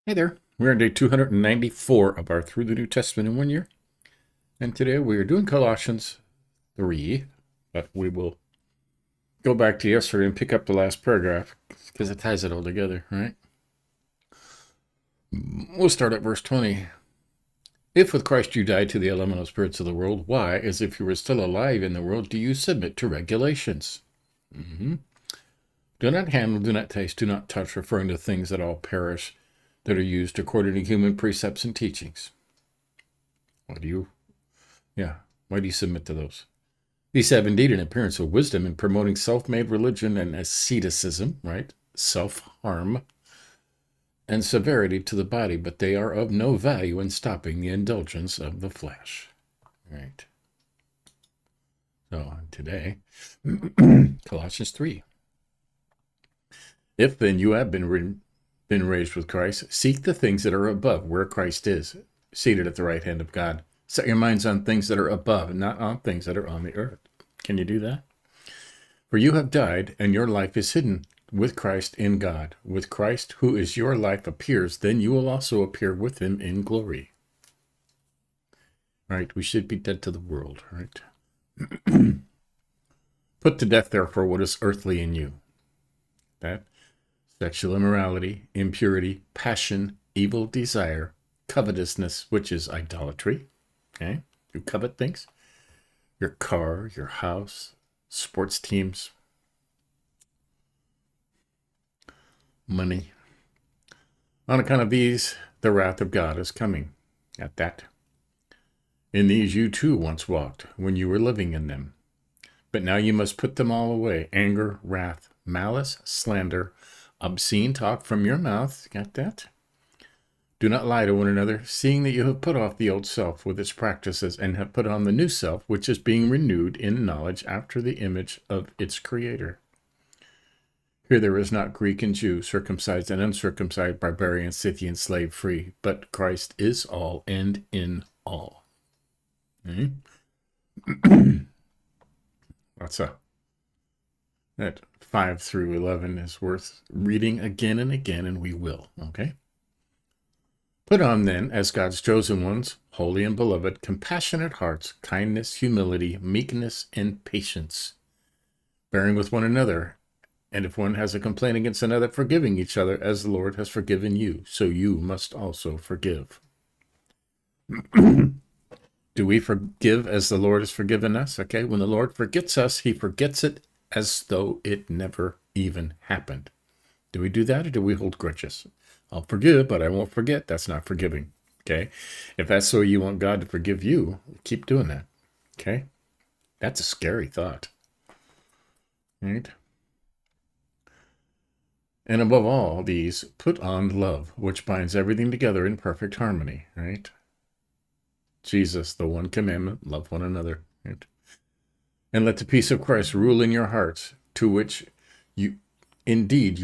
Hey there. We're on day 294 of our Through the New Testament in 1 Year. And today we are doing Colossians 3, but we will go back to yesterday and pick up the last paragraph because it ties it all together, right? We'll start at verse 20. If with Christ you died to the elemental spirits of the world, why, as if you were still alive in the world, do you submit to regulations? Do not handle, do not taste, do not touch, referring to things that all perish, that are used according to human precepts and teachings. Why do you submit to those? These have indeed an appearance of wisdom in promoting self-made religion and asceticism, right? Self-harm and severity to the body, but they are of no value in stopping the indulgence of the flesh. Right. So today, Colossians 3. If then you have been raised with Christ, seek the things that are above, where Christ is, seated at the right hand of God. Set your minds on things that are above, and not on things that are on the earth. Can you do that? For you have died, and your life is hidden with Christ in God. With Christ, who is your life, appears, then you will also appear with him in glory. Right? We should be dead to the world, right? Put to death, therefore, what is earthly in you. That sexual immorality, impurity, passion, evil desire, covetousness, which is idolatry. Okay? You covet things. Your car, your house, sports teams, money. On account of these, the wrath of God is coming. At that. In these you too once walked, when you were living in them. But now you must put them all away: anger, wrath, malice, slander, obscene talk from your mouth. Got that? Do not lie to one another, seeing that you have put off the old self with its practices and have put on the new self, which is being renewed in knowledge after the image of its creator. Here there is not Greek and Jew, circumcised and uncircumcised, barbarian, Scythian, slave, free, but Christ is all and in all. Okay? That 5 through 11 is worth reading again and again, and we will, okay? Put on then, as God's chosen ones, holy and beloved, compassionate hearts, kindness, humility, meekness, and patience, bearing with one another, and if one has a complaint against another, forgiving each other as the Lord has forgiven you, so you must also forgive. Do we forgive as the Lord has forgiven us? Okay, when the Lord forgets us, he forgets it as though it never even happened. Do we do that, or do we hold grudges? I'll forgive, but I won't forget. That's not forgiving. Okay, if that's the way you want God to forgive you, keep doing that. Okay, that's a scary thought. Right? And above all these, put on love, which binds everything together in perfect harmony. Right? Jesus, the one commandment, love one another. Right? And let the peace of Christ rule in your hearts, to which you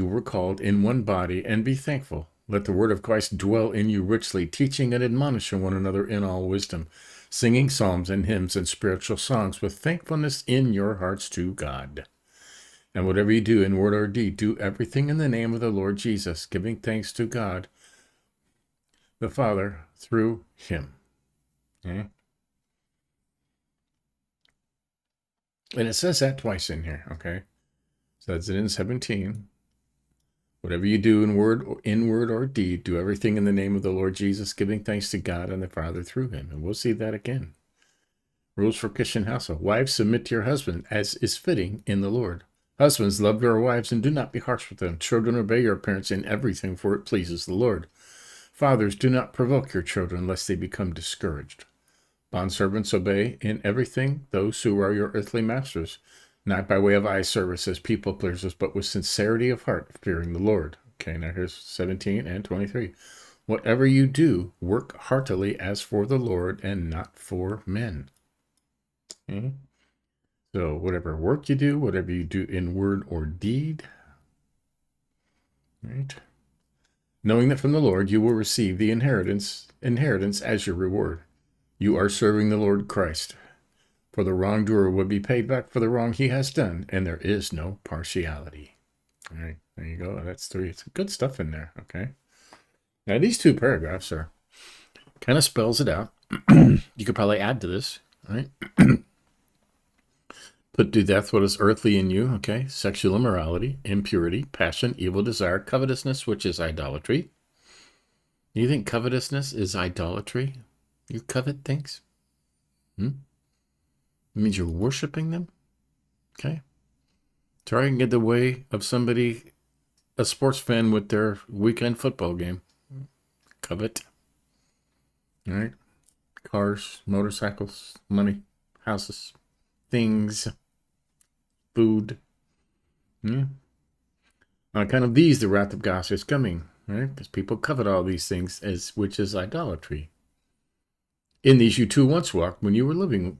were called in one body, and be thankful. Let the word of Christ dwell in you richly, teaching and admonishing one another in all wisdom, singing psalms and hymns and spiritual songs with thankfulness in your hearts to God. And whatever you do in word or deed, do everything in the name of the Lord Jesus, giving thanks to God the Father through him. Okay? And it says that twice in here, okay? It says it in 17. Whatever you do in word or deed, do everything in the name of the Lord Jesus, giving thanks to God and the Father through him. And we'll see that again. Rules for Christian household. Wives, submit to your husband, as is fitting in the Lord. Husbands, love your wives and do not be harsh with them. Children, obey your parents in everything, for it pleases the Lord. Fathers, do not provoke your children, lest they become discouraged. Bondservants, obey in everything those who are your earthly masters, not by way of eye service as people pleasers, but with sincerity of heart, fearing the Lord. Okay, now here's 17 and 23. Whatever you do, work heartily as for the Lord and not for men. Okay? So whatever work you do, whatever you do in word or deed, right? Knowing that from the Lord you will receive the inheritance as your reward. You are serving the Lord Christ. For the wrongdoer would be paid back for the wrong he has done, and there is no partiality. All right, there you go. That's 3. It's good stuff in there, okay? Now, these two paragraphs are kind of spells it out. You could probably add to this, right? Put to death what is earthly in you, okay? Sexual immorality, impurity, passion, evil desire, covetousness, which is idolatry. You think covetousness is idolatry? You covet things? It means you're worshiping them, okay? Try and get the way of somebody, a sports fan with their weekend football game. Covet. All right? Cars, motorcycles, money, houses, things, food. Yeah. On account of these, the wrath of God is coming, right? Because people covet all these things, which is idolatry. In these you too once walked when you were living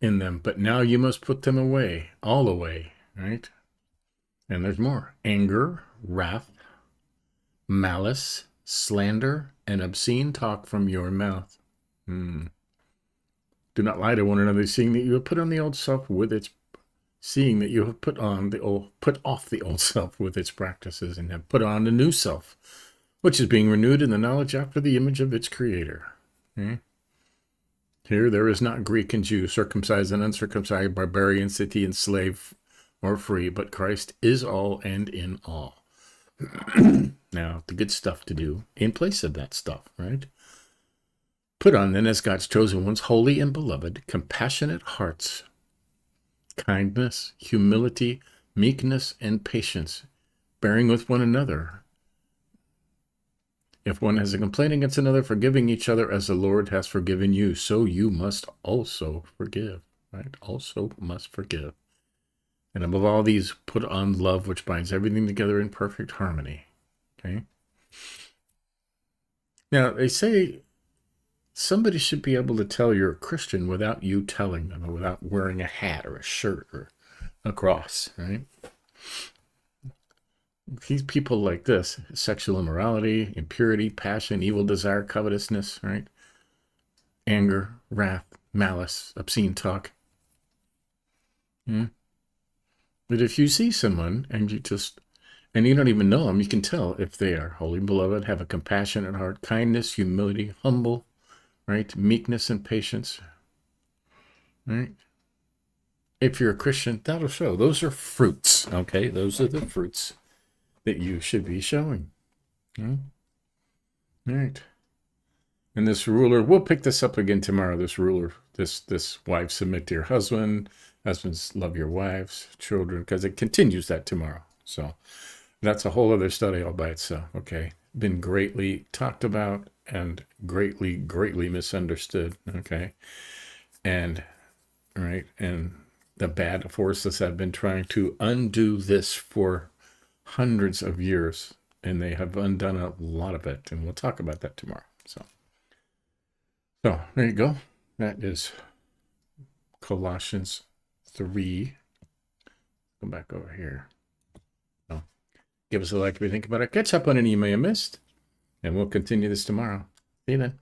in them, but now you must put them away, all away, right? And there's more. Anger, wrath, malice, slander, and obscene talk from your mouth. Do not lie to one another, seeing that you have put on the old self with its put off the old self with its practices, and have put on the new self, which is being renewed in the knowledge after the image of its creator. Okay? Here there is not Greek and Jew, circumcised and uncircumcised, barbarian, Scythian, and slave, or free, but Christ is all and in all. Now, the good stuff to do in place of that stuff, right? Put on then, as God's chosen ones, holy and beloved, compassionate hearts, kindness, humility, meekness, and patience, bearing with one another. If one has a complaint against another, forgiving each other as the Lord has forgiven you, so you must also forgive, right? Also must forgive. And above all these, put on love, which binds everything together in perfect harmony. Okay? Now, they say somebody should be able to tell you're a Christian without you telling them, or without wearing a hat or a shirt or a cross, right? These people like this: sexual immorality, impurity, passion, evil desire, covetousness, right? Anger, wrath, malice, obscene talk. But if you see someone and you don't even know them, you can tell if they are holy, beloved, have a compassionate heart, kindness, humility, humble, right? Meekness and patience, right? If you're a Christian, that'll show. Those are fruits, okay? Those are the fruits that you should be showing. Okay? All right. And this ruler, we'll pick this up again tomorrow. This ruler, this wife, submit to your husband. Husbands, love your wives, children, because it continues that tomorrow. So that's a whole other study all by itself. Okay. Been greatly talked about and greatly, greatly misunderstood. Okay. And, right. And the bad forces have been trying to undo this for hundreds of years, and they have undone a lot of it. And we'll talk about that tomorrow. So there you go. That is Colossians 3. Go back over here. So, give us a like if you think about it. Catch up on any you may have missed, and we'll continue this tomorrow. See you then.